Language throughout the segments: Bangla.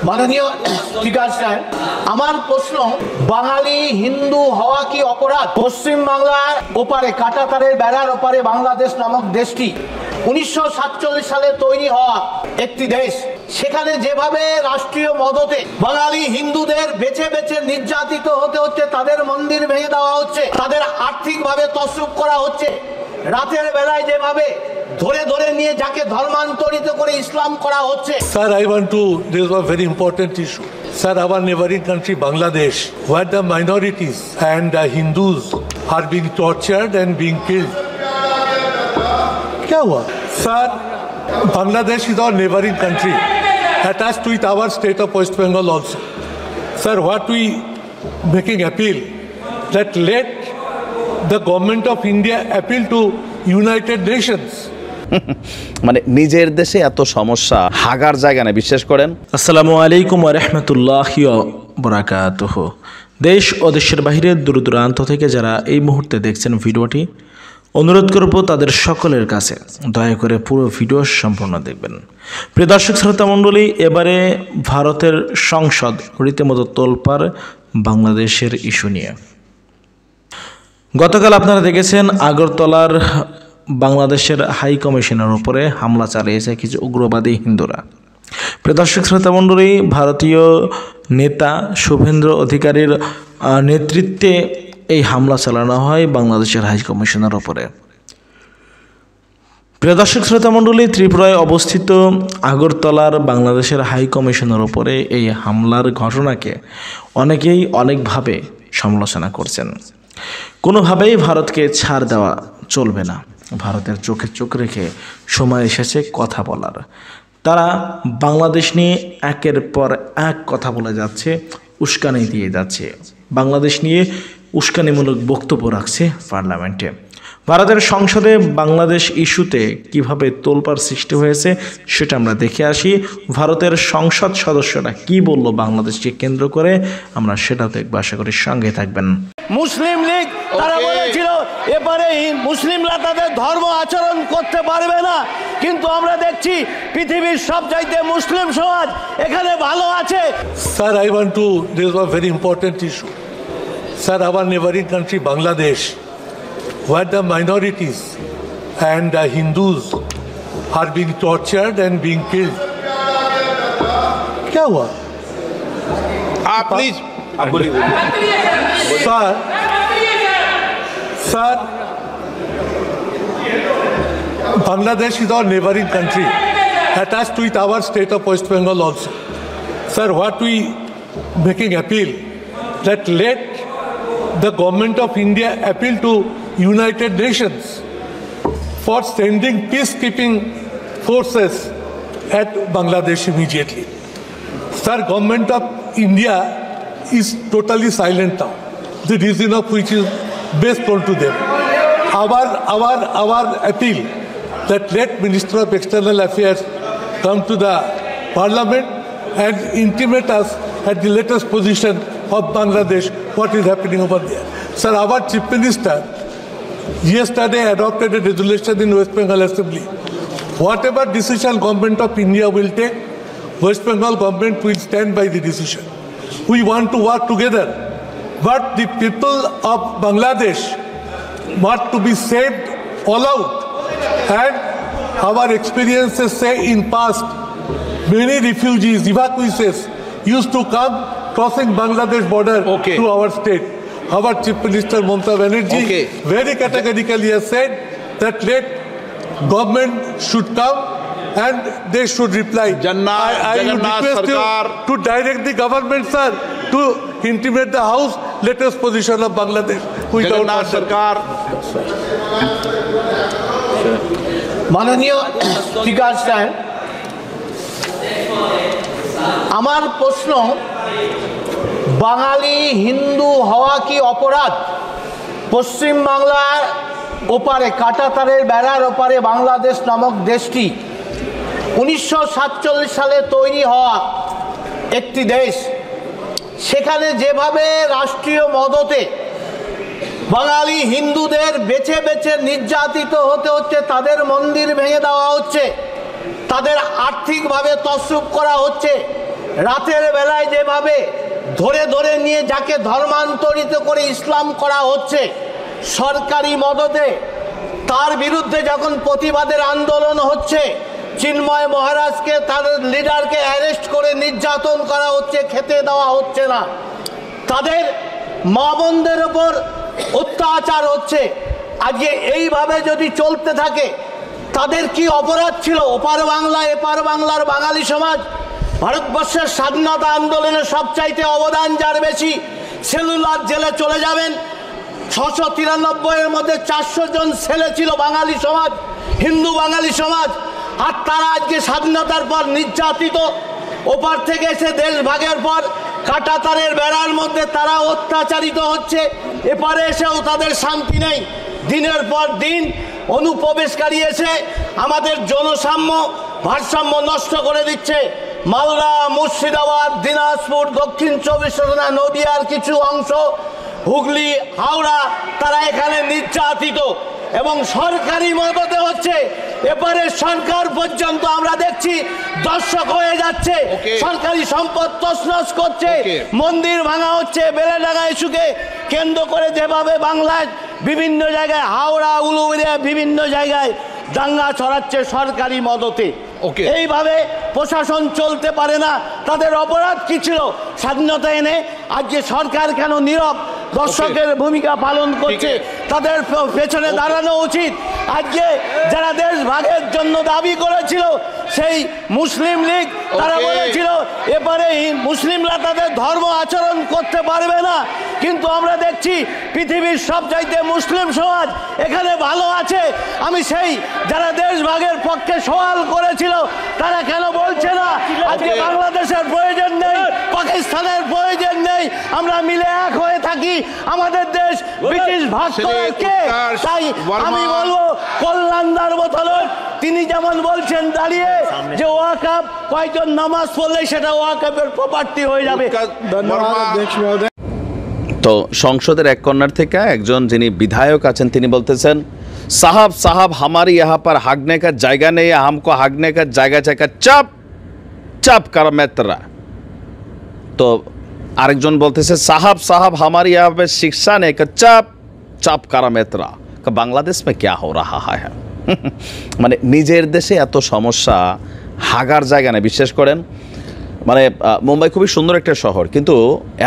মাননীয় স্পিকার সাহেব, আমার প্রশ্ন, বাঙালি হিন্দু হওয়া কি অপরাধ? পশ্চিম বাংলার ওপারে কাঁটাতারের বেড়ার ওপারে বাংলাদেশ নামক দেশটি 1947 সালে তৈরি হওয়া একটি দেশ। সেখানে যেভাবে রাষ্ট্রীয় মদতে বাঙালি হিন্দুদের বেছে বেছে নির্যাতিত হতে হচ্ছে, তাদের মন্দির ভেঙে দেওয়া হচ্ছে, তাদের আর্থিকভাবে তছরূপ করা হচ্ছে, রাতের বেলায় যেভাবে ধরে ধরে নিয়ে যাকে ধর্মান্তরিত করে ইসলাম করা হচ্ছে। Sir, I want to raise a very important issue. Sir, our neighboring country Bangladesh, where the minorities and the Hindus are being tortured and being killed. क्या हुआ? Sir, Bangladesh is our neighboring country, attached with our state of West Bengal also. Sir, what we making appeal that let the government of India appeal to United Nations. মানে নিজের দেশে এত সমস্যা, হাগার জায়গা না, বিশ্বাস করেন। আসসালামু আলাইকুম ওয়া রাহমাতুল্লাহি ওয়া বারাকাতুহু। দেশ ও দেশের বাইরে দূর দূরান্ত থেকে যারা এই মুহূর্তে দেখছেন ভিডিওটি, অনুরোধ করব তাদের সকলের কাছে দয়া করে পুরো ভিডিও সম্পূর্ণ দেখবেন। প্রিয় দর্শক শ্রোতা মণ্ডলী, এবারে ভারতের সংসদ রীতিমতো তোলপাড় বাংলাদেশের ইস্যু নিয়ে। গতকাল আপনারা দেখেছেন আগরতলার বাংলাদেশের হাই কমিশনের উপরে হামলা চালিয়েছে কিছু উগ্রবাদী হিন্দুরা। প্রিয় দর্শক শ্রোতা মণ্ডলী, ভারতীয় নেতা শুভেন্দু অধিকারীর নেতৃত্বে এই হামলা চালানো হয় বাংলাদেশের হাই কমিশনের উপরে। প্রিয় দর্শক শ্রোতা মণ্ডলী, ত্রিপুরায় অবস্থিত আগরতলার বাংলাদেশের হাই কমিশনের উপরে এই হামলার ঘটনাকে অনেকেই অনেকভাবে সমালোচনা করছেন। কোনোভাবেই ভারতকে ছাড় দেওয়া চলবে না। ভারতের চোখে চোখ রেখে সময় এসেছে কথা বলার। তারা বাংলাদেশ নিয়ে একের পর এক কথা বলে যাচ্ছে, উস্কানি দিয়ে যাচ্ছে, বাংলাদেশ নিয়ে উস্কানিমূলক বক্তব্য রাখছে পার্লামেন্টে। ভারতের সংসদে বাংলাদেশ ইস্যুতে কিভাবে তোলপাড় সৃষ্টি হয়েছে সেটা আমরা দেখে আসি। ভারতের সংসদ সদস্যরা কি বলল বাংলাদেশকে কেন্দ্র করে, আমরা সেটাও দেখব। আশা করি সঙ্গে থাকবেন। মুসলিম লীগ তারা বলেছিল এবারে মুসলিমরা তাদের ধর্ম আচরণ করতে পারবে না, কিন্তু আমরা দেখছি পৃথিবীর সবচাইতে মুসলিম সমাজ এখানে ভালো আছে। Sir, I want to raise a very important issue. Sir, our neighboring country Bangladesh, where the minorities and the Hindus are being tortured and being killed. क्या हुआ? Please Sir, Bangladesh is our neighboring country, attached with our state of West Bengal also. Sir, what we making appeal that let the government of India appeal to United Nations for sending peacekeeping forces at Bangladesh immediately. Sir, government of India is totally silent now, the reason of which is best told to them. Our appeal that let Minister of External Affairs come to the Parliament and intimate us at the latest position of Bangladesh, what is happening over there. Sir, our Chief Minister yesterday adopted a resolution in West Bengal Assembly. Whatever decision government of India will take, West Bengal government will stand by the decision. We want to work together, but the people of Bangladesh want to be saved all out. And our experiences say in past, many refugees, evacuees used to come crossing Bangladesh border to our state. Our Chief Minister Mamata Banerjee very categorically has said that let government should come and they should reply. I would request you to direct the government, sir, to intimate the House latest position of Bangladesh. মাননীয় স্পিকার সাহেব, আমার প্রশ্ন, বাঙালি হিন্দু হওয়া কি অপরাধ? পশ্চিম বাংলার ওপারে কাঁটাতারের বেড়ার ওপারে বাংলাদেশ নামক দেশটি 1947 সালে তৈরি হওয়া একটি দেশ। সেখানে যেভাবে রাষ্ট্রীয় মদতে বাঙালি হিন্দুদের বেছে বেছে নির্যাতিত হতে হচ্ছে, তাদের মন্দির ভেঙে দেওয়া হচ্ছে, তাদের আর্থিকভাবে তছরূপ করা হচ্ছে, রাতের বেলায় যেভাবে ধরে ধরে নিয়ে যাকে ধর্মান্তরিত করে ইসলাম করা হচ্ছে সরকারি মদতে, তার বিরুদ্ধে যখন প্রতিবাদের আন্দোলন হচ্ছে, চিন্ময় মহারাজকে তার লিডারকে অ্যারেস্ট করে নির্যাতন করা হচ্ছে, খেতে দেওয়া হচ্ছে না, তাদের মা বোনদের ওপর অত্যাচার হচ্ছে। আজকে এইভাবে যদি চলতে থাকে তাদের কি অপরাধ ছিল? ওপার বাংলা এপার বাংলার বাঙালি সমাজ, ভারতবর্ষের স্বাধীনতা আন্দোলনে সবচাইতে অবদান যার বেশি, সেলুলার জেলে চলে যাবেন। 693-এর মধ্যে 400 জন ছেলে ছিল বাঙালি সমাজ, হিন্দু বাঙালি সমাজ, আর তারা আজকে স্বাধীনতার পর নির্যাতিত। ওপার থেকে এসে দেশ ভাগের পর কাঁটাতারের বেড়ার মধ্যে তারা অত্যাচারিত হচ্ছে, এপারে এসেও তাদের শান্তি নেই। দিনের পর দিন অনুপ্রবেশকারী এসে আমাদের জনসাম্য ভারসাম্য নষ্ট করে দিচ্ছে। মালদা, মুর্শিদাবাদ, দিনাজপুর, দক্ষিণ 24 পরগনা, নদিয়ার কিছু অংশ, হুগলি, হাওড়া, তারা এখানে নির্যাতিত এবং সরকারি মদতে হচ্ছে। এবারে সরকার পর্যন্ত আমরা দেখছি দর্শক হয়ে যাচ্ছে, সরকারি সম্পদ তছনছ করছে, মন্দির ভাঙা হচ্ছে। বেলেডাঙ্গা ইস্যুকে কেন্দ্র করে যেভাবে বাংলায় বিভিন্ন জায়গায়, হাওড়া, উলুবেড়িয়া, বিভিন্ন জায়গায় দাঙ্গা ছড়াচ্ছে সরকারি মদতে। এইভাবে প্রশাসন চলতে পারে না। তাদের অপরাধ কি ছিল? স্বাধীনতা এনে আজকে সরকার কেন নীরব দর্শকের ভূমিকা পালন করছে? তাদের পেছনে দাঁড়ানো উচিত। আজকে যারা দেশ ভাগের জন্য দাবি করেছিল, সেই মুসলিম লীগ, তারা বলেছিল এবারে মুসলিমরা তাদের ধর্ম আচরণ করতে পারবে না, কিন্তু আমরা দেখছি পৃথিবীর সবচাইতে মুসলিম সমাজ এখানে ভালো আছে। আমি সেই যারা দেশ ভাগের পক্ষে সওয়াল করেছিল তারা কেন বলছে না আজকে বাংলাদেশের প্রয়োজন নেই, পাকিস্তানের প্রয়োজন নেই, আমরা মিলে এক হয়ে থাকি, আমাদের দেশ ব্রিটিশ ভাগ করে কে? তাই আমি বলবো কল্যাণদার বোতল তিনি যেমন বলছেন দাঁড়িয়ে যে ওয়াকফ কয়েকজন নামাজ পড়লে সেটা ওয়াকফের প্রপার্টি হয়ে যাবে। তো সংসদের এক কর্নার থেকে একজন যিনি বিধায়ক আছেন তিনি বলতেছেন, সাহাব সাহাব हमारी यहाँ पर हागने का জায়গা নেই, हमको हागने का জায়গা চাই, চাপ চাপ কারা মেতরা। তো আরেকজন বলতেছে সাহাব সাহাব हमारी यहाँ पे शिक्षा নেই, চাপ চাপ কারা মেতরা। বাংলাদেশ में क्या हो रहा है? মানে নিজের দেশে এত সমস্যা, হাগার জায়গা নেই। বিশ্বাস করেন, মানে মুম্বাই খুবই সুন্দর একটা শহর, কিন্তু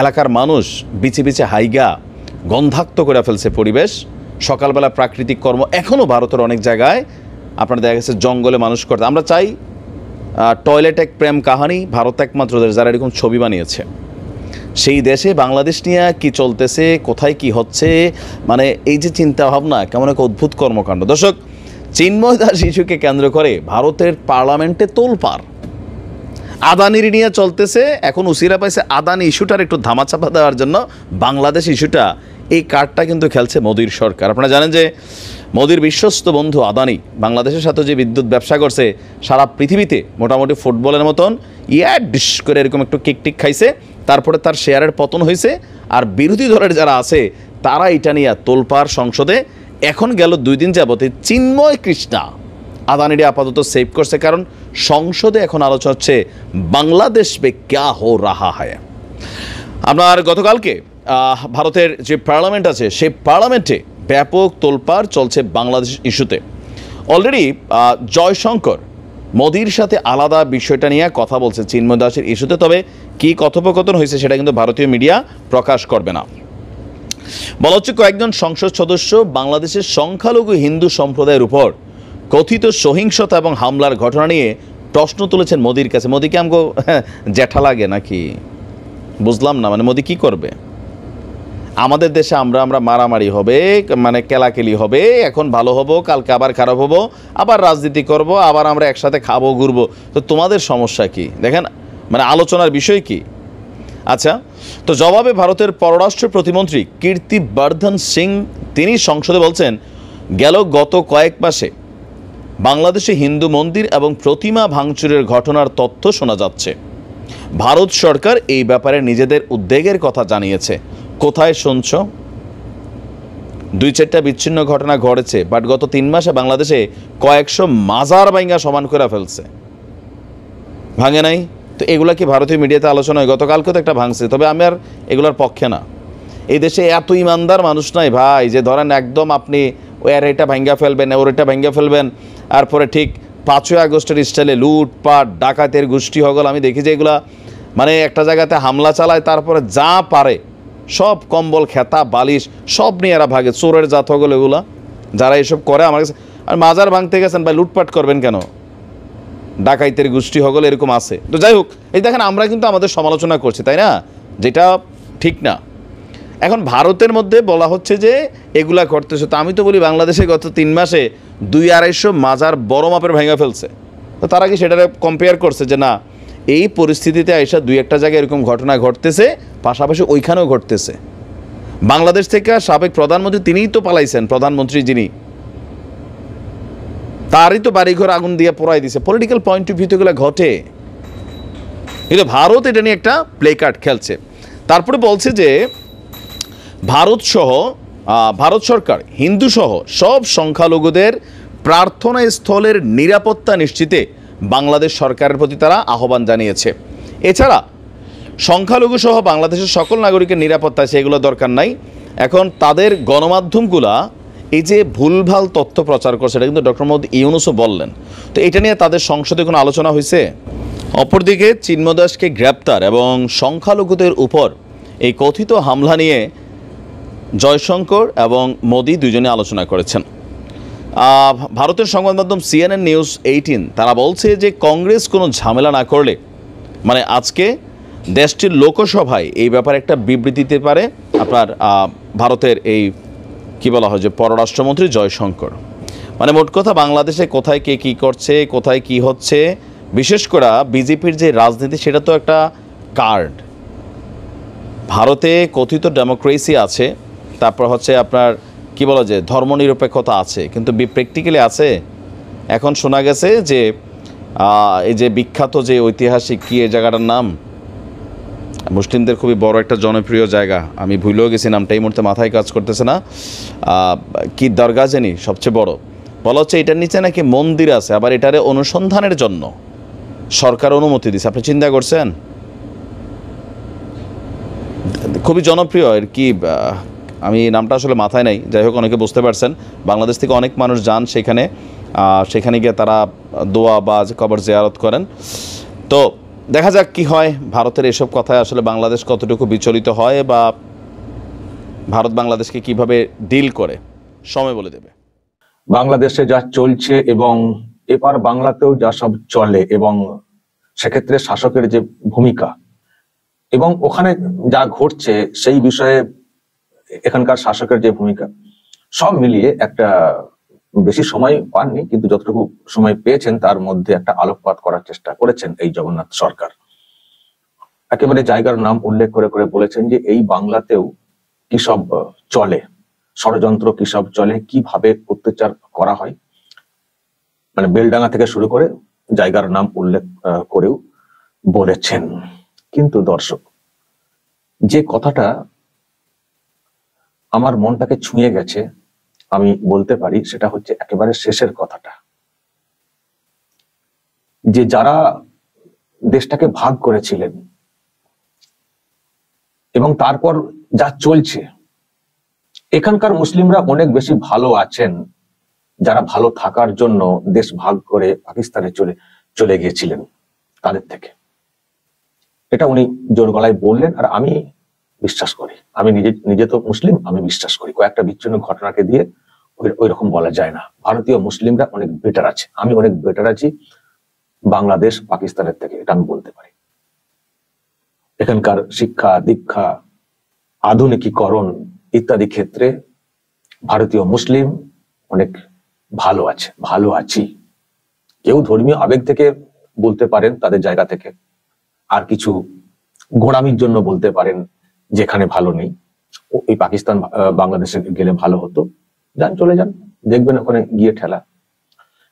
এলাকার মানুষ বিচে বিচে হাইগা গন্ধাক্ত করে ফেলছে পরিবেশ। সকালবেলা প্রাকৃতিক কর্ম এখনও ভারতের অনেক জায়গায় আপনার দেখা গেছে জঙ্গলে মানুষ করতে। আমরা চাই টয়লেট এক প্রেম কাহানি, ভারত একমাত্র দেশ যারা এরকম ছবি বানিয়েছে। সেই দেশে বাংলাদেশ নিয়ে কি চলতেছে, কোথায় কি হচ্ছে, মানে এই যে চিন্তা ভাবনা, কেমন এক অদ্ভুত কর্মকাণ্ড। দর্শক, চিন্ময় দাস ইস্যুকে কেন্দ্র করে ভারতের পার্লামেন্টে তোলপাড়, আদানির নিয়ে চলতেছে। এখন উসিরা পাইছে আদানি ইস্যুটার একটু ধামাচাপা দেওয়ার জন্য বাংলাদেশ ইস্যুটা, এই কার্ডটা কিন্তু খেলছে মোদির সরকার। আপনারা জানেন যে মোদির বিশ্বস্ত বন্ধু আদানি বাংলাদেশের সাথে যে বিদ্যুৎ ব্যবসা করছে, সারা পৃথিবীতে মোটামুটি ফুটবলের মতন ডিশ করে এরকম একটু কিক টিক খাইছে, তারপরে তার শেয়ারের পতন হয়েছে। আর বিরোধী দলের যারা আছে তারা এটা নিয়ে তোলপাড় সংসদে। এখন গেল 2 দিন যাবতে চিন্ময় কৃষ্ণা আদানিরে আপাতত সেভ করছে, কারণ সংসদে এখন আলোচনা হচ্ছে বাংলাদেশ পে ক্যা হো রাহা হয়। আপনার গতকালকে ভারতের যে পার্লামেন্ট আছে সেই পার্লামেন্টে ব্যাপক তোলপাড় চলছে বাংলাদেশ ইস্যুতে। অলরেডি জয়শঙ্কর মোদির সাথে আলাদা বিষয়টা নিয়ে কথা বলছে চিন্ময় দাসের ইস্যুতে, তবে কি কথোপকথন হয়েছে সেটা কিন্তু ভারতীয় মিডিয়া প্রকাশ করবে না। বলা হচ্ছে কয়েকজন সংসদ সদস্য বাংলাদেশের সংখ্যালঘু হিন্দু সম্প্রদায়ের উপর কথিত সহিংসতা এবং হামলার ঘটনা নিয়ে প্রশ্ন তুলেছেন মোদির কাছে। মোদিকে আমগো জ্যাঠা লাগে নাকি? বুঝলাম না, মানে মোদি কি করবে? আমাদের দেশে আমরা মারামারি হবে, মানে কেলাকেলি হবে, এখন ভালো হবো, কালকে আবার খারাপ হবো, আবার রাজনীতি করব, আবার আমরা একসাথে খাবো ঘুরবো, তো তোমাদের সমস্যা কি? দেখেন, মানে আলোচনার বিষয় কি? আচ্ছা, তো জবাবে ভারতের পররাষ্ট্র প্রতিমন্ত্রী কীর্তিবর্ধন সিং তিনি সংসদে বলছেন, গত কয়েক মাসে বাংলাদেশে হিন্দু মন্দির এবং প্রতিমা ভাঙচুরের ঘটনার তথ্য শোনা যাচ্ছে। ভারত সরকার এই ব্যাপারে নিজেদের উদ্বেগের কথা জানিয়েছে। কোথায় শুনছ? 2-4টা বিচ্ছিন্ন ঘটনা ঘটেছে, বাট গত 3 মাসে বাংলাদেশে কয়েকশো মাজার ভাঙা সমান করে ফেলছে। ভাঙে নাই? তো এগুলা কি ভারতীয় মিডিয়াতে আলোচনা হয়? গতকালকে তো একটা ভাঙছে, তবে আমি আর এগুলোর পক্ষে না। এই দেশে এত ইমানদার মানুষ নাই ভাই, যে ধরেন একদম আপনি ওর এটা ভাঙ্গা ফেলবেন, ওর এটা ভাঙ্গা ফেলবেন, তারপরে ঠিক 5ই আগস্টের স্টাইলে লুটপাট ডাকাতের গোষ্ঠী হগল। আমি দেখি যে এগুলা মানে একটা জায়গাতে হামলা চালায়, তারপরে যা পারে সব কম্বল খেতা বালিশ সব নিয়ে এরা ভাগে। চোরের জাত হগল এগুলা, যারা এসব করে আমার কাছে। আর মাজার ভাঙতে গেছেন ভাই, লুটপাট করবেন কেন? ডাকাইতের গোষ্ঠী হগল এরকম আছে। তো যাই হোক, এই দেখেন আমরা কিন্তু আমাদের সমালোচনা করছি, তাই না? যেটা ঠিক না। এখন ভারতের মধ্যে বলা হচ্ছে যে এগুলা করতেছে, তো আমি তো বলি বাংলাদেশে গত 3 মাসে 200-250 মাজার বড় মাপের ভেঙে ফেলছে। তো তারা কি সেটারে কম্পেয়ার করছে যে না এই পরিস্থিতিতে আইসা 2-1টা জায়গায় এরকম ঘটনা ঘটতেছে, পাশাপাশি ওইখানেও ঘটতেছে? বাংলাদেশ থেকে সাবেক প্রধানমন্ত্রী তিনিই তো পালাইছেন, প্রধানমন্ত্রী যিনি, তারই তো বাড়িঘর আগুন দিয়ে পোড়াই দিছে। পলিটিক্যাল পয়েন্ট অফ ভিউতে এগুলো ঘটে, কিন্তু ভারত এটা নিয়ে একটা প্লে কার্ড খেলছে। তারপরে বলছে যে ভারত সরকার হিন্দু সহ সব সংখ্যালঘুদের প্রার্থনা স্থলের নিরাপত্তা নিশ্চিতে বাংলাদেশ সরকারের প্রতি তারা আহ্বান জানিয়েছে। এছাড়া সংখ্যালঘু সহ বাংলাদেশের সকল নাগরিকের নিরাপত্তা সেগুলো দরকার নাই। এখন তাদের গণমাধ্যমগুলা এই যে ভুলভাল তথ্য প্রচার করছে, এটা কিন্তু ডক্টর মোহাম্মদ ইউনূসও বললেন। তো এটা নিয়ে তাদের সংসদে কোনো আলোচনা হয়েছে? অপরদিকে চিন্ময় দাসকে গ্রেপ্তার এবং সংখ্যালঘুদের উপর এই কথিত হামলা নিয়ে জয়শঙ্কর এবং মোদি দুজনে আলোচনা করেছেন। ভারতের সংবাদ মাধ্যম CNN নিউজ 18 তারা বলছে যে কংগ্রেস কোনো ঝামেলা না করলে মানে আজকে দেশটির লোকসভায় এই ব্যাপারে একটা বিবৃতি দিতে পারে আপনার ভারতের এই কি বলা হয় যে পররাষ্ট্রমন্ত্রী জয়শঙ্কর। মানে মোট কথা বাংলাদেশে কোথায় কে কী করছে, কোথায় কি হচ্ছে, বিশেষ করে বিজেপির যে রাজনীতি সেটা তো একটা কার্ড। ভারতে কথিত ডেমোক্রেসি আছে, তারপর হচ্ছে আপনার কি বলা যায় ধর্মনিরপেক্ষতা আছে, কিন্তু প্র্যাকটিক্যালি আছে? এখন শোনা গেছে যে এই যে বিখ্যাত যে ঐতিহাসিক কি এই জায়গাটার নাম, মুসলিমদের খুবই বড় একটা জনপ্রিয় জায়গা, আমি ভুলেও গেছি নামটা, এই মুহূর্তে মাথায় কাজ করতেছে না, কি দরগা জানি সবচেয়ে বড়, বলা হচ্ছে এটার নিচে নাকি মন্দির আছে, আবার এটারে অনুসন্ধানের জন্য সরকার অনুমতি দিছে। আপনি চিন্তা করছেন? খুবই জনপ্রিয় আর কি, আমি নামটা আসলে মাথায় নাই, যাই হোক অনেকে বুঝতে পারছেন। বাংলাদেশ থেকে অনেক মানুষ যান সেখানে, সেখানে গিয়ে তারা দোয়া বা কবর জিয়ারত করেন। তো দেখা যাক কি হয়। ভারতের এসব কথায় আসলে বাংলাদেশ কতটুকু বিচলিত হয় বা ভারত বাংলাদেশকে কিভাবে ডিল করে, সময় বলে দেবে। বাংলাদেশে যা চলছে এবং এপার বাংলাতেও যা সব চলে এবং সেক্ষেত্রে শাসকের যে ভূমিকা এবং ওখানে যা ঘটছে সেই বিষয়ে এখানকার শাসকের যে ভূমিকা, সব মিলিয়ে একটা বেশি সময় পাননি, কিন্তু যতটুকু সময় পেয়েছেন তার মধ্যে একটা আলোকপাত করার চেষ্টা করেছেন এই জগন্নাথ সরকার। একেবারে জায়গার নাম উল্লেখ করে করে বলেছেন যে এই বাংলাতেও কি সব চলে, ষড়যন্ত্র কি সব চলে, কিভাবে অত্যাচার করা হয়, মানে বেলডাঙ্গা থেকে শুরু করে জায়গার নাম উল্লেখ করেও বলেছেন। কিন্তু দর্শক, যে কথাটা আমার মনটাকে ছুঁয়ে গেছে আমি বলতে পারি, সেটা হচ্ছে একেবারে শেষের কথাটা, যে যারা দেশটাকে ভাগ করেছিলেন এবং তারপর যা চলছে, এখানকার মুসলিমরা অনেক বেশি ভালো আছেন যারা ভালো থাকার জন্য দেশ ভাগ করে পাকিস্তানে চলে গিয়েছিলেন তাদের থেকে। এটা উনি জোর গলায় বললেন, আর আমি বিশ্বাস করি। আমি নিজে তো মুসলিম, আমি বিশ্বাস করি কয়েকটা বিচ্ছিন্ন ঘটনাকে দিয়ে ওই রকম বলা যায় না। ভারতীয় মুসলিমরা অনেক বেটার আছে, আমি অনেক বেটার আছি বাংলাদেশ পাকিস্তানের থেকে, এটা আমি বলতে পারি। এখানকার শিক্ষা দীক্ষা, আধুনিকীকরণ ইত্যাদি ক্ষেত্রে ভারতীয় মুসলিম অনেক ভালো আছে, ভালো আছি। কেউ ধর্মীয় আবেগ থেকে বলতে পারেন তাদের জায়গা থেকে, আর কিছু গোড়ামির জন্য বলতে পারেন যেখানে ভালো নেই, ওই পাকিস্তান বাংলাদেশে গেলে ভালো হতো, যান চলে যান, দেখবেন ওখানে গিয়ে ঠেলা।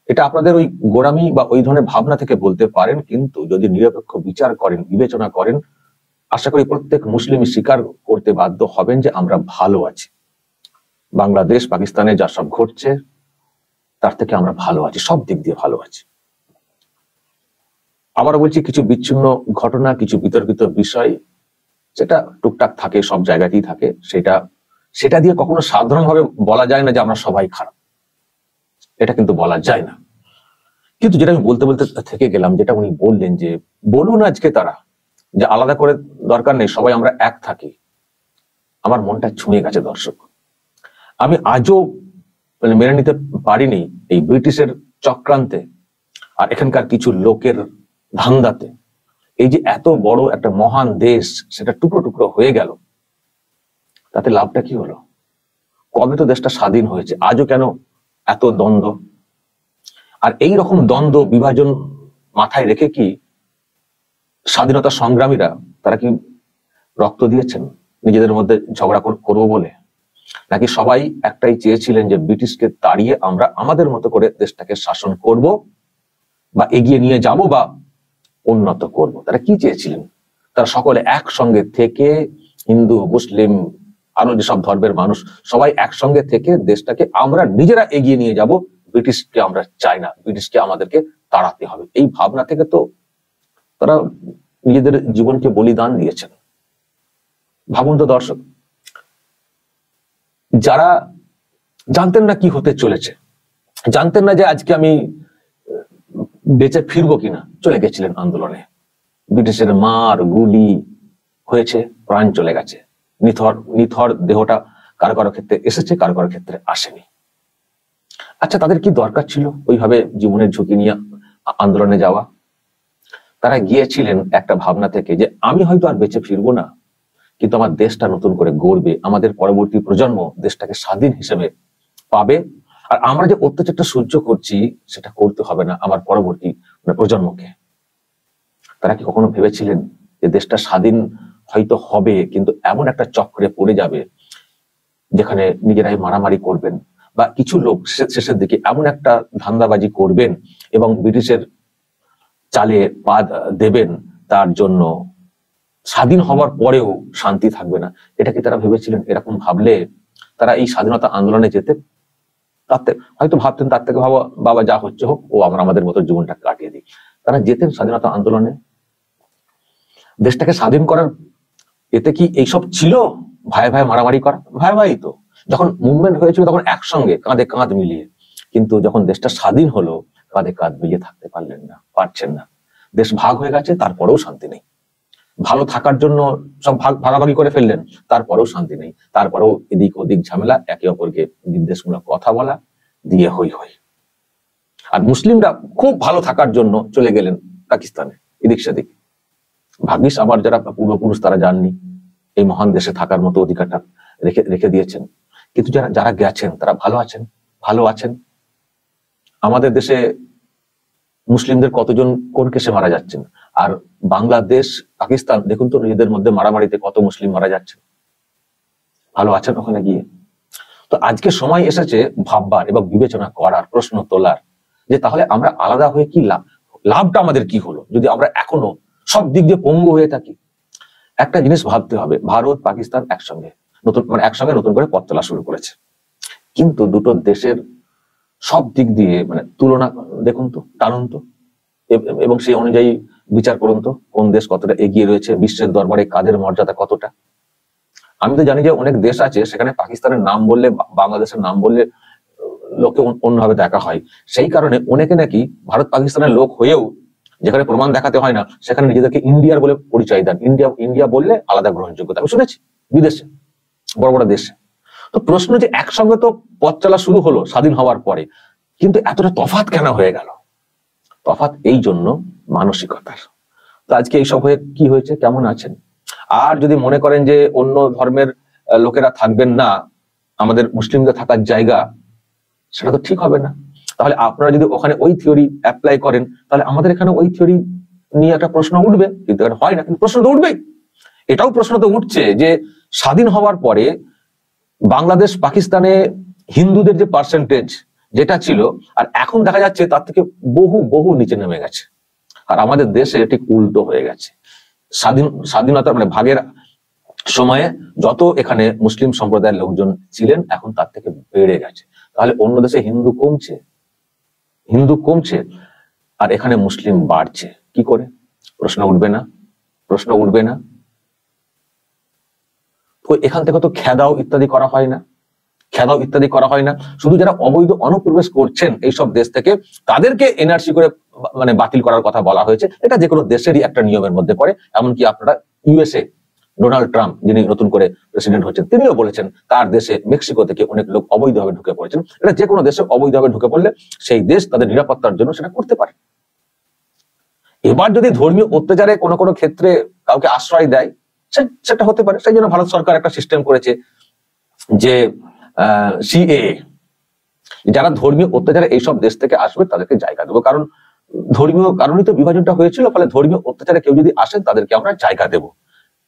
এটা আপনাদের ওই গোড়ামি বা ওই ধরনের ভাবনা থেকে বলতে পারেন, কিন্তু যদি নিরপেক্ষ বিচার করেন, বিবেচনা করেন, আশা করি প্রত্যেক মুসলিম স্বীকার করতে বাধ্য হবেন যে আমরা ভালো আছি। বাংলাদেশ পাকিস্তানে যা সব ঘটছে তার থেকে আমরা ভালো আছি, সব দিক দিয়ে ভালো আছি। আবার বলছি কিছু বিচ্ছিন্ন ঘটনা, কিছু বিতর্কিত বিষয়, সেটা টুকটাক থাকে, সব জায়গাতেই থাকে। সেটা দিয়ে কখনো সাধারণভাবে বলা যায় না যে আমরা সবাই খারাপ, এটা কিন্তু বলা যায় না। কিন্তু যেটা আমি বলতে বলতে থেকে গেলাম, যেটা উনি বললেন যে বলুন আজকে তারা যে আলাদা করে দরকার নেই, সবাই আমরা এক থাকি, আমার মনটা ছুঁয়ে গেছে দর্শক। আমি আজও মেনে নিতে পারিনি এই ব্রিটিশের চক্রান্তে আর এখানকার কিছু লোকের ধান্দাতে এই যে এত বড় একটা মহান দেশ সেটা টুকরো টুকরো হয়ে গেল, তাতে লাভটা কি হলো? কবে তো দেশটা স্বাধীন হয়েছে, আজও কেন এত দ্বন্দ্ব? আর এই রকম দ্বন্দ্ব বিভাজন মাথায় রেখে কি স্বাধীনতা সংগ্রামীরা তারা কি রক্ত দিয়েছেন নিজেদের মধ্যে ঝগড়া করবো বলে? নাকি সবাই একটাই চেয়েছিলেন যে ব্রিটিশকে তাড়িয়ে আমরা আমাদের মতো করে দেশটাকে শাসন করব বা এগিয়ে নিয়ে যাব বা উন্নত করব? তারা কি চেয়েছিলেন? তারা সকলে একসঙ্গে থেকে, হিন্দু, মুসলিম, আরো যেসব ধর্মের মানুষ, সবাই একসঙ্গে থেকে দেশটাকে আমরা নিজেরা এগিয়ে নিয়ে যাব, ব্রিটিশকে আমরা চাই না, ব্রিটিশকে আমাদেরকে তাড়াতে হবে, এই ভাবনা থেকে তো তারা নিজেদের জীবনকে বলিদান দিয়েছেন। ভাবুন তো দর্শক, যারা জানতেন না কি হতে চলেছে, জানতেন না যে আজকে আমি বেঁচে ফিরবো কিনা, চলে গেছিলেন আন্দোলনে। ব্রিটিশের মার গুলি হয়েছে, প্রাণ চলে গেছে, নিথর দেহটা কারো কারো ক্ষেত্রে এসেছে, কারো কারো ক্ষেত্রে আসেনি। আচ্ছা, তাদের কি দরকার ছিল ওইভাবে জীবনের ঝুঁকি নিয়ে আন্দোলনে যাওয়া? তারা গিয়েছিলেন একটা ভাবনা থেকে যে আমি হয়তো আর বেঁচে ফিরবো না, কিন্তু আমার দেশটা নতুন করে গড়বে, আমাদের পরবর্তী প্রজন্ম দেশটাকে স্বাধীন হিসেবে পাবে, আর আমরা যে অত্যাচারটা সহ্য করছি সেটা করতে হবে না আমার পরবর্তী প্রজন্মকে। তারা কি কখনো ভেবেছিলেন যে দেশটা স্বাধীন হয়তো হবে, কিন্তু এমন একটা চক্রে পড়ে যাবে যেখানে নিজেরাই মারামারি করবেন, বা কিছু লোক শেষের দিকে এমন একটা ধান্দাবাজি করবেন এবং ব্রিটিশের চালে পা দেবেন, তার জন্য স্বাধীন হওয়ার পরেও শান্তি থাকবে না? এটা কি তারা ভেবেছিলেন? এরকম ভাবলে তারা এই স্বাধীনতা আন্দোলনে যেতেন? হয়তো ভাবতেন তার থেকে বাবা যা হচ্ছে হোক, ও আমরা আমাদের মতো জীবনটা কাটিয়ে দিই। তারা যেতেন স্বাধীনতা আন্দোলনে, দেশটাকে স্বাধীন করার। এতে কি এইসব ছিল? ভাই ভাই মারামারি করা, ভাই ভাই তো যখন মুভমেন্ট হয়েছিল তখন একসঙ্গে কাঁধে কাঁধ মিলিয়ে, কিন্তু যখন দেশটা স্বাধীন হলো কাঁধে কাঁধ মিলিয়ে থাকতে পারছেন না। দেশ ভাগ হয়ে গেছে, তারপরেও শান্তি নেই। ভালো থাকার জন্য সব ভাগাভাগি করে ফেললেন, তারপরেও শান্তি নেই, তারপরেও এদিক ওদিক ঝামেলা, একে অপরকে নির্দেশমূলক কথা বলা দিয়ে হই হই। আর মুসলিমরা খুব ভালো থাকার জন্য চলে গেলেন পাকিস্তানে, এদিক সেদিক। ভাগ্যিস আবার যারা পূর্বপুরুষ তারা যাননি, এই মহান দেশে থাকার মতো অধিকারটা রেখে দিয়েছেন। কিন্তু যারা গেছেন তারা ভালো আছেন। আমাদের দেশে মুসলিমদের কতজন কোন কেসে মারা যাচ্ছেন, আর বাংলাদেশ, পাকিস্তান দেখুন তো নিজেদের মধ্যে মারামারিতে কত মুসলিম মারা যাচ্ছেন, ভালো আছেন ওখানে গিয়ে। তো আজকে সময় এসেছে ভাববার এবং বিবেচনা করার, প্রশ্ন তোলার, যে তাহলে আমরা আলাদা হয়ে কি লাভটা আমাদের কি হলো যদি আমরা এখনো সব দিক দিয়ে পঙ্গু হয়ে থাকি? একটা জিনিস ভাবতে হবে, ভারত পাকিস্তান একসঙ্গে নতুন করে পথ চলা শুরু করেছে, কিন্তু দুটো দেশের সব দিক দিয়ে তুলনা দেখুন তো, টানুন তো, এবং সেই অনুযায়ী বিচার করুন তো কোন দেশ কতটা এগিয়ে রয়েছে, বিশ্বের দরবারে কাদের মর্যাদা কতটা। আমি তো জানি যে অনেক দেশ আছে সেখানে পাকিস্তানের নাম বললে, বাংলাদেশের নাম বললে লোকে অন্যভাবে দেখা হয়। সেই কারণে অনেকে নাকি ভারত পাকিস্তানের লোক হয়েও যেখানে প্রমাণ দেখাতে হয় না সেখানে নিজেদেরকে ইন্ডিয়ার বলে পরিচয় দেন। ইন্ডিয়া বললে আলাদা গ্রহণযোগ্যতা, আমি শুনেছি বিদেশে, বড় বড় দেশে। তো প্রশ্ন যে একসঙ্গে তো পথ চলা শুরু হলো স্বাধীন হওয়ার পরে, কিন্তু এতটা তফাৎ কেন হয়ে গেল? তফাৎ এই জন্য মানসিকতার। তো আজকে এইসব হয়ে কি হয়েছে, কেমন আছেন? আর যদি মনে করেন যে অন্য ধর্মের লোকেরা থাকবেন না, আমাদের মুসলিমদের থাকার জায়গা, সেটা তো ঠিক হবে না। তাহলে আপনারা যদি ওখানে ওই থিওরি অ্যাপ্লাই করেন, তাহলে আমাদের এখানে ওই থিওরি নিয়ে একটা প্রশ্ন উঠবে, কিন্তু এটা হয় না, কিন্তু প্রশ্ন তো উঠবেই। এটাও প্রশ্ন তো উঠছে যে স্বাধীন হওয়ার পরে বাংলাদেশ পাকিস্তানে হিন্দুদের যে পার্সেন্টেজ যেটা ছিল, আর এখন দেখা যাচ্ছে তার থেকে বহু নিচে নেমে গেছে। আর আমাদের দেশে ঠিক উল্টো হয়ে গেছে। স্বাধীনতা ভাগের সময়ে যত এখানে মুসলিম সম্প্রদায়ের লোকজন ছিলেন, এখন তার থেকে বেড়ে গেছে। তাহলে অন্য দেশে হিন্দু কমছে আর এখানে মুসলিম বাড়ছে। কি করে? প্রশ্ন উঠবে না? প্রশ্ন উঠবে না? তো এখান থেকে তো খেদাও ইত্যাদি করা হয় না, খেদাও ইত্যাদি করা হয় না। শুধু যারা অবৈধ অনুপ্রবেশ করছেন এইসব দেশ থেকে তাদেরকে এনআরসি করে মানে বাতিল করার কথা বলা হয়েছে। এটা যে কোনো দেশেরই একটা নিয়মের মধ্যে পড়ে। এমনকি আপনারা ইউএসএ ডোনাল্ড ট্রাম্প যিনি নতুন করে প্রেসিডেন্ট হচ্ছেন তিনিও বলেছেন তার দেশে মেক্সিকো থেকে অনেক লোক অবৈধভাবে ঢুকে পড়েছেন। এটা যে কোনো দেশে অবৈধভাবে ঢুকে পড়লে সেই দেশ তাদের নিরাপত্তার জন্য সেটা করতে পারে। এবার যদি ধর্মীয় অত্যাচারে কোনো কোনো ক্ষেত্রে কাউকে আশ্রয় দেয় সেটা হতে পারে। সেই জন্য ভারত সরকার একটা সিস্টেম করেছে যে সিএএ, যারা ধর্মীয় অত্যাচারে এইসব দেশ থেকে আসবে তাদেরকে জায়গা দেবো। কারণ ধর্মীয় কারণেই তো বিভাজনটা হয়েছিল, ফলে ধর্মীয় অত্যাচারে কেউ যদি আসেন তাদেরকে আমরা জায়গা দেব।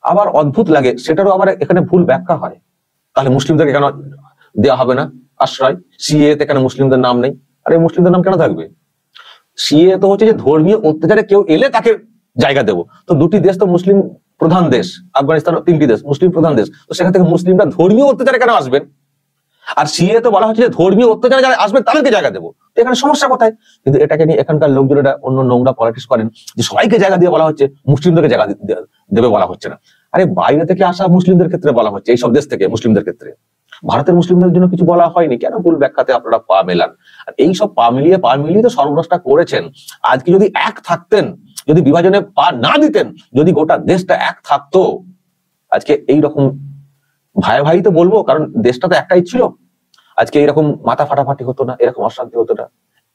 আবার অদ্ভুত লাগে, সেটারও আবার এখানে ভুল ব্যাখ্যা হয়। তাহলে মুসলিমদেরকে কেন দেওয়া হবে না আশ্রয়? সিএ তে কেন মুসলিমদের নাম নেই? আরে মুসলিমদের নাম কেন থাকবে? সিএ তো হচ্ছে যে ধর্মীয় অত্যাচারে কেউ এলে তাকে জায়গা দেবো। তো দুটি দেশ তো মুসলিম প্রধান দেশ, আফগানিস্তান 3টি দেশ মুসলিম প্রধান দেশ, তো সেখান থেকে মুসলিমরা ধর্মীয় অত্যাচারে কেন আসবেন? আর সিএ তো বলা হচ্ছে যে ধর্মীয় অত্যাচারে যারা আসবেন তাদেরকে জায়গা দেবো। তো এখানে সমস্যা কোথায়? কিন্তু এটাকে নিয়ে এখানকার লোকজনেরা অন্য নোংরা পলিটিক্স করেন যে সবাইকে জায়গা দিয়ে বলা হচ্ছে, মুসলিমদেরকে জায়গা দেবে বলা হচ্ছে না। আরে বাইরে থেকে আসা মুসলিমদের ক্ষেত্রে বলা হচ্ছে, এইসব দেশ থেকে মুসলিমদের ক্ষেত্রে। ভারতের মুসলিমদের জন্য কিছু বলা হয়নি। কেন ভুল ব্যাখ্যাতে আপনারা পা মেলান? আর এইসব পা মিলিয়ে তো সর্বনাশটা করেছেন। আজকে যদি এক থাকতেন, যদি বিভাজনে পা না দিতেন, যদি গোটা দেশটা এক থাকতো, আজকে এইরকম ভাই ভাই তো বলবো, কারণ দেশটা তো একটাই ছিল, আজকে এরকম মাথা ফাটাফাটি হতো না, এরকম অশান্তি হতো না,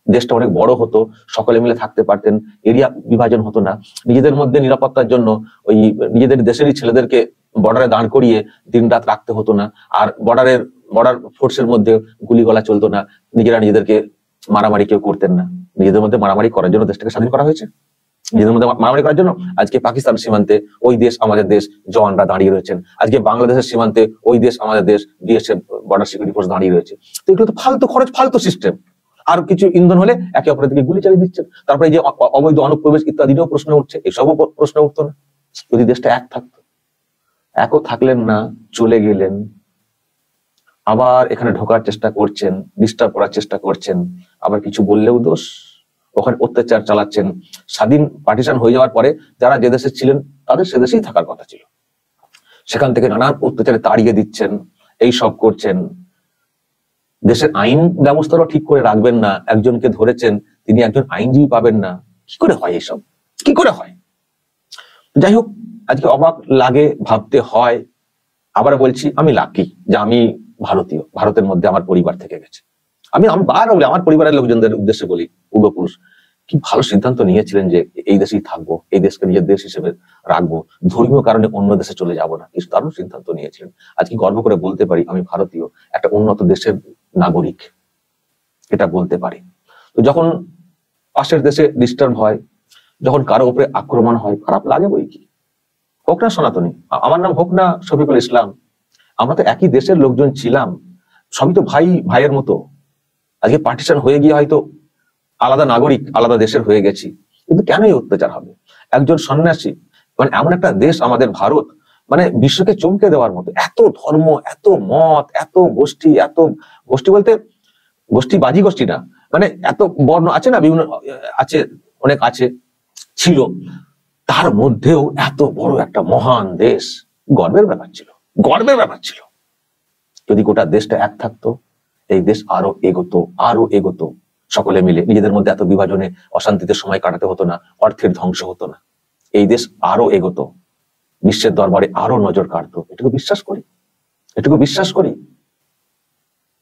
দেশটা অনেক বড় হতো, সকলে মিলে থাকতে পারতেন, এরিয়া বিভাজন হতো না। নিজেদের মধ্যে নিরাপত্তার জন্য ওই নিজেদের দেশেরই ছেলেদেরকে বর্ডারে দাঁড় করিয়ে দিন রাত রাখতে হতো না। আর বর্ডার ফোর্সের মধ্যে গুলিগোলা চলতো না, নিজেদেরকে মারামারি কেউ করতেন না। নিজেদের মধ্যে মারামারি করার জন্য দেশটাকে স্বাধীন করা হয়েছে, নিজেদের মধ্যে মারামারি করার জন্য। আজকে পাকিস্তান সীমান্তে ওই দেশ আমাদের দেশ জওয়ানরা দাঁড়িয়ে রয়েছেন, আজকে বাংলাদেশের সীমান্তে ওই দেশ আমাদের দেশ বিএসএফ বর্ডার সিকিউরিটি ফোর্স দাঁড়িয়ে রয়েছে। তো এগুলো তো ফালতু খরচ, ফালতু সিস্টেম। আর কিছু ইন্ধন হলে একে অপরের দিকে গুলি চালিয়ে দিচ্ছেন। তারপরে যে অবৈধ অনুপ্রবেশ ইত্যাদিরও প্রশ্ন উঠছে, এসবও প্রশ্ন উঠতো না যদি দেশটা এক থাকতো। একও থাকলেন না, চলে গেলেন, আবার এখানে ঢোকার চেষ্টা করছেন, ডিস্টার্ব করার চেষ্টা করছেন, আবার কিছু বললেও দোষ, ওখানে অত্যাচার চালাচ্ছেন। স্বাধীন পার্টিশন হয়ে যাওয়ার পরে যারা যে দেশে ছিলেন তাদের সে দেশেই থাকার কথা ছিল, সেখান থেকে নানান অত্যাচারে তাড়িয়ে দিচ্ছেন, এই সব করছেন। দেশের আইন ব্যবস্থাও ঠিক করে রাখবেন না, একজনকে ধরেছেন তিনি একজন আইনজীবী পাবেন না, কি করে হয় এইসব? কি করে হয়? যাই হোক, আজকে অবাক লাগে, ভাবতে হয়। আবার বলছি, আমি লাকি যে আমি ভারতীয়, ভারতের মধ্যে আমার পরিবার থেকে গেছে। আমি বার বলি, আমার পরিবারের লোকজনদের উদ্দেশ্যে বলি, পূর্বপুরুষ কি ভালো সিদ্ধান্ত নিয়েছিলেন যে এই দেশেই থাকবো, এই দেশকে নিজের দেশ হিসেবে রাখবো, ধর্মীয় কারণে অন্য দেশে চলে যাব না। কি দারুণ সিদ্ধান্ত নিয়েছিলেন। আজকে গর্ব করে বলতে পারি আমি ভারতীয়, একটা উন্নত দেশের নাগরিক, এটা বলতে পারি। তো যখন পাশের দেশে ডিস্টার্ব হয়, যখন কারো উপরে আক্রমণ হয়, খারাপ লাগে বই কি। হোক না সনাতনী, আমার নাম হোক না শফিকুল ইসলাম, আমরা তো একই দেশের লোকজন ছিলাম, সবই তো ভাই ভাইয়ের মতো। আজকে পার্টিশন হয়ে গিয়ে হয়তো আলাদা নাগরিক, আলাদা দেশের হয়ে গেছি, কিন্তু কেন এই অত্যাচার হবে? একজন সন্ন্যাসী, মানে এমন একটা দেশ আমাদের ভারত, মানে বিশ্বকে চমকে দেওয়ার মতো, এত ধর্ম, এত মত, এত গোষ্ঠী বলতে গোষ্ঠী বাজি গোষ্ঠী না, মানে এত বর্ণ আছে না, বিভিন্ন আছে, অনেক আছে, ছিল, তার মধ্যেও এত বড় একটা মহান দেশ, গর্বের ব্যাপার ছিল, গর্বের ব্যাপার ছিল। যদি গোটা দেশটা এক থাকতো, এই দেশ আরো এগোতো, সকলে মিলে নিজেদের মধ্যে এত বিভাজনে অশান্তিতে সময় কাটাতে হতো না, অর্থের ধ্বংস হতো না, এই দেশ আরো এগোতো, বিশ্বের দরবারে আরো নজর কাটতো। এটুকু বিশ্বাস করি।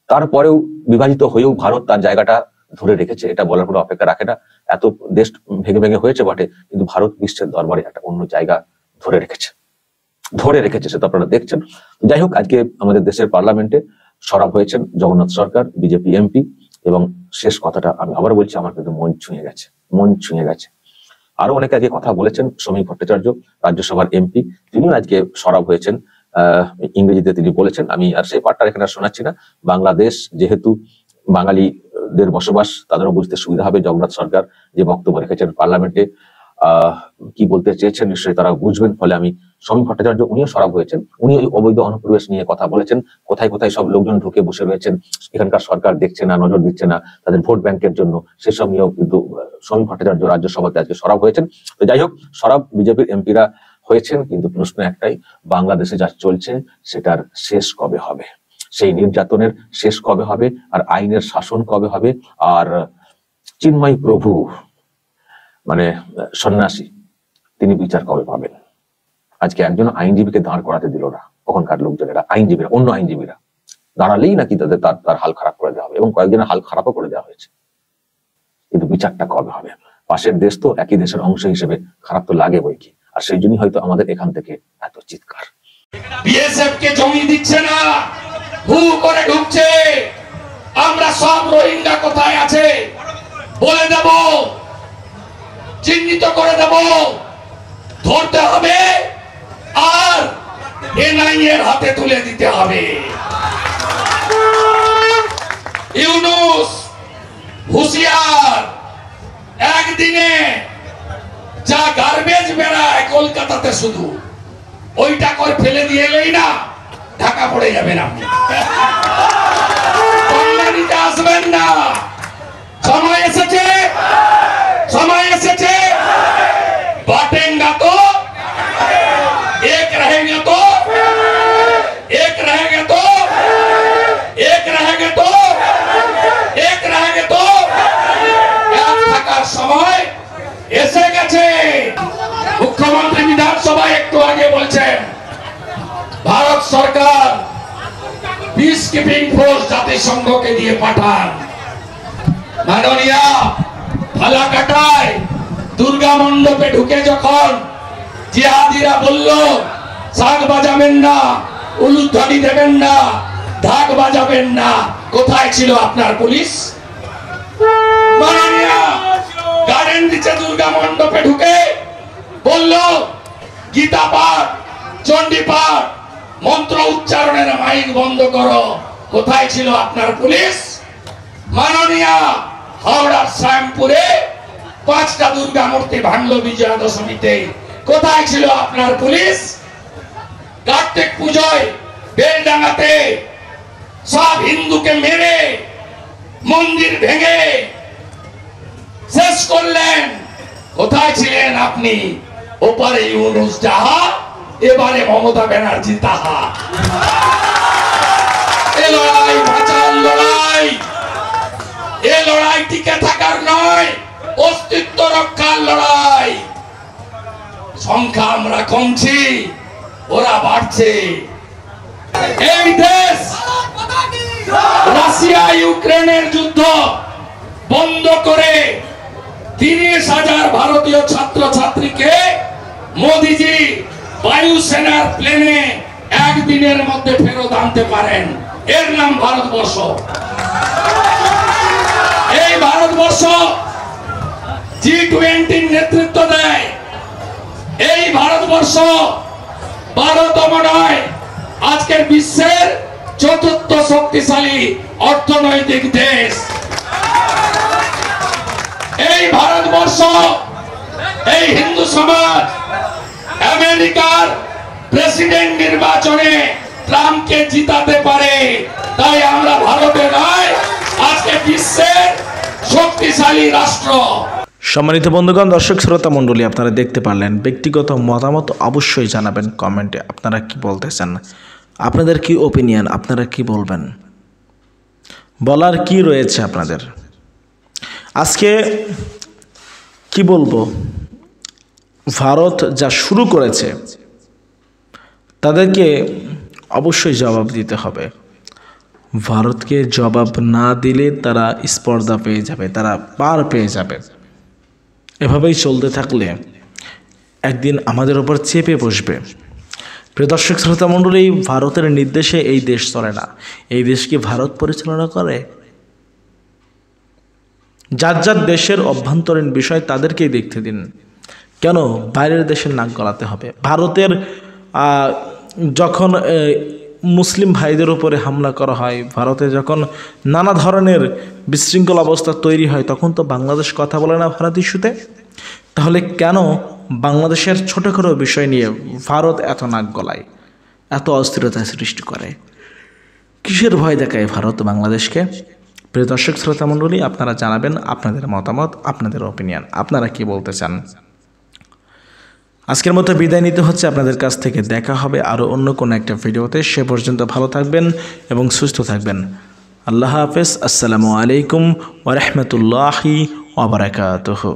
তারপরেও বিভাজিত হয়েও ভারত তার জায়গাটা ধরে রেখেছে, এটা বলার কোনো অপেক্ষা রাখে না। এত দেশ ভেঙে ভেঙে হয়েছে বটে, কিন্তু ভারত বিশ্বের দরবারে একটা অন্য জায়গা ধরে রেখেছে, সেটা আপনারা দেখছেন। যাই হোক, আজকে আমাদের দেশের পার্লামেন্টে সরব হয়েছেন জগন্নাথ সরকার, বিজেপি এমপি, এবং শেষ কথাটা আমি আবার বলছি, আমার কিন্তু মন ছুঁয়ে গেছে। আরো অনেকে আজকে কথা বলেছেন। সমীর ভট্টাচার্য, রাজ্যসভার এমপি, তিনিও আজকে সরব হয়েছেন, ইংরেজিতে তিনি বলেছেন, আমি আর সেই পাঠটা এখানে শোনাচ্ছি না। বাংলাদেশ যেহেতু বাঙালিদের বসবাস, তাদেরও বুঝতে সুবিধা হবে। জগন্নাথ সরকার যে বক্তব্য রেখেছেন পার্লামেন্টে, কি বলতে চেয়েছেন নিশ্চয়ই তারা বুঝবেন। ফলে আমি সমীর ভট্টাচার্য উনিও সরব হয়েছেন, উনি ওই অবৈধ অনুপ্রবেশ নিয়ে কথা বলেছেন, কোথায় কোথায় সব লোকজন ঢুকে বসে রয়েছেন, এখানকার সরকার দেখছে না, নজর দিচ্ছে না তাদের ভোট ব্যাংকের জন্য, সেসব নিয়েও কিন্তু সমীর ভট্টাচার্য রাজ্যসভাতে আজকে সরব হয়েছেন। তো যাই হোক, সরব বিজেপির এমপিরা হয়েছেন, কিন্তু প্রশ্ন একটাই, বাংলাদেশে যা চলছে সেটার শেষ কবে হবে? সেই নির্যাতনের শেষ কবে হবে? আর আইনের শাসন কবে হবে? আর চিন্ময় প্রভু মানে সন্ন্যাসী, তিনি বিচার কবে পাবেন? আজকে একজন আইনজীবীকে দাঁড় করাতে দিল না ওখানকার লোকজনেরা, আইনজীবীরা, অন্য আইনজীবীরা দাঁড়ালেই নাকি তার হাল খারাপ করে দেওয়া হবে, এবং কয়েকজনের হাল খারাপও করে দেওয়া হয়েছে। কিন্তু বিচারটা কবে হবে? পাশের দেশ তো, একই দেশের অংশ হিসেবে খারাপ তো লাগে বই কি, আর সেই জন্যই হয়তো আমাদের এখান থেকে এত চিৎকার। বিএসএফ কে জমি দিচ্ছে না, হু করে ঢুকছে। আমরা সব রোহিঙ্গা কোথায় আছে বলে দেব, চিহ্নিত করে দেব, ধরতে হবে আর এনআইএ এর হাতে তুলে দিতে হবে। ইউনূস হুঁশিয়ার, একদিনে যা গার্বেজ বেড়ায় কলকাতাতে শুধু ওইটা করে ফেলে দিয়ে এলেই না ঢাকা পড়ে যাবেন আপনি, বাঙালিতে আসবেন না। সময় এসেছে, সময় এসেছে, बांटेगा तो एक रहेंगे तो एक रहेंगे तो एक रहेंगे तो एक रहेंगे तो এক থাকার সময় এসে গেছে। মুখ্যমন্ত্রী বিধানসভায় একটু আগে বলছেন ভারত সরকার পিস কিপিং ফোর্স জাতিসংঘকে দিয়ে পাঠান। মাননীয় ফালাকাটায় দুর্গা মণ্ডপে ঢুকে যখন জিহাদিরা বলল শাক বাজাবেন না, উলুধ্বনি দেবেন না, ঢাক বাজাবেন না, কোথায় ছিল আপনার পুলিশ? মাননীয় গার্ডেন দিচ্ছে দুর্গা মণ্ডপে ঢুকে বলল গীতা পাঠ, চণ্ডী পাঠ, মন্ত্র উচ্চারণের মাইক বন্ধ করো, কোথায় ছিল আপনার পুলিশ? মাননীয় হাওড়ার শ্যামপুরে 5টা দুর্গা মূর্তি ভাঙলো বিজয়া দশমীতে, কোথায় ছিল আপনার পুলিশ? কার্তিক পুজোয় বেলডাঙ্গাতে সব হিন্দুকে মেরে মন্দির ভেঙে শেষ করলেন, কোথায় ছিলেন আপনি? ওপারে ইউনূস যাহা, এবারে মমতা ব্যানার্জি তাহা। এ লড়াই বাঁচার লড়াই, এ লড়াই টিকে থাকার নয়, অস্তিত্ব রক্ষার লড়াই। সংখ্যা আমরা কমছি, ওরা বাড়ছে। এই দেশ রাশিয়া ইউক্রেনের যুদ্ধ বন্ধ করে 30,000 ভারতীয় ছাত্র ছাত্রীকে মোদিজি বায়ুসেনার প্লেনে একদিনের মধ্যে ফেরত আনতে পারেন। এর নাম ভারতবর্ষ। এই ভারতবর্ষ G20 নেতৃত্ব দেয়। এই ভারতবর্ষ 12তম নয়, আজকের বিশ্বের 4র্থ শক্তিশালী অর্থনৈতিক দেশ। এই ভারতবর্ষ, এই হিন্দু সমাজ আমেরিকার প্রেসিডেন্ট নির্বাচনে ট্রাম্পকে জিতাতে পারে, তাই আমরা ভারতে নয়, আজকে বিশ্বের শক্তিশালী রাষ্ট্র। সম্মানিত বন্ধুগণ, দর্শক শ্রোতা মণ্ডলী, আপনারা দেখতে পারলেন। ব্যক্তিগত মতামত অবশ্যই জানাবেন কমেন্টে, আপনারা কি বলতে চান, আপনাদের কি ওপিনিয়ন, আপনারা কি বলবেন, বলার কি রয়েছে আপনাদের। আজকে কি বলবো, ভারত যা শুরু করেছে তাদেরকে অবশ্যই জবাব দিতে হবে। ভারতকে জবাব না দিলে তারা স্পর্ধা পেয়ে যাবে, তারা পার পেয়ে যাবে। এভাবেই চলতে থাকলে একদিন আমাদের ওপর চেপে বসবে। প্রিয় দর্শক শ্রোতা মণ্ডলী, ভারতের নির্দেশে এই দেশ চলে না, এই দেশকে ভারত পরিচালনা করে। যার যার দেশের অভ্যন্তরীণ বিষয় তাদেরকেই দেখতে দিন, কেন বাইরের দেশের নাক গলাতে হবে? ভারতের যখন মুসলিম ভাইদের উপরে হামলা করা হয়, ভারতে যখন নানা ধরনের বিশৃঙ্খল অবস্থা তৈরি হয়, তখন তো বাংলাদেশ কথা বলে না ভারত ইস্যুতে। তাহলে কেন বাংলাদেশের ছোটোখাটো বিষয় নিয়ে ভারত এত নাক গলায়, এত অস্থিরতা সৃষ্টি করে? কিসের ভয় দেখায় ভারত বাংলাদেশকে? প্রিয় দর্শক শ্রোতা মণ্ডলী, আপনারা জানাবেন আপনাদের মতামত, আপনাদের ওপিনিয়ন, আপনারা কি বলতে চান। আজকের মতো বিদায় নিতে হচ্ছে আপনাদের কাছ থেকে। দেখা হবে আরও অন্য কোনো একটা ভিডিওতে। সে পর্যন্ত ভালো থাকবেন এবং সুস্থ থাকবেন। আল্লাহ হাফেজ। আসসালামু আলাইকুম ওয়া রাহমাতুল্লাহি ওয়া বারাকাতুহু।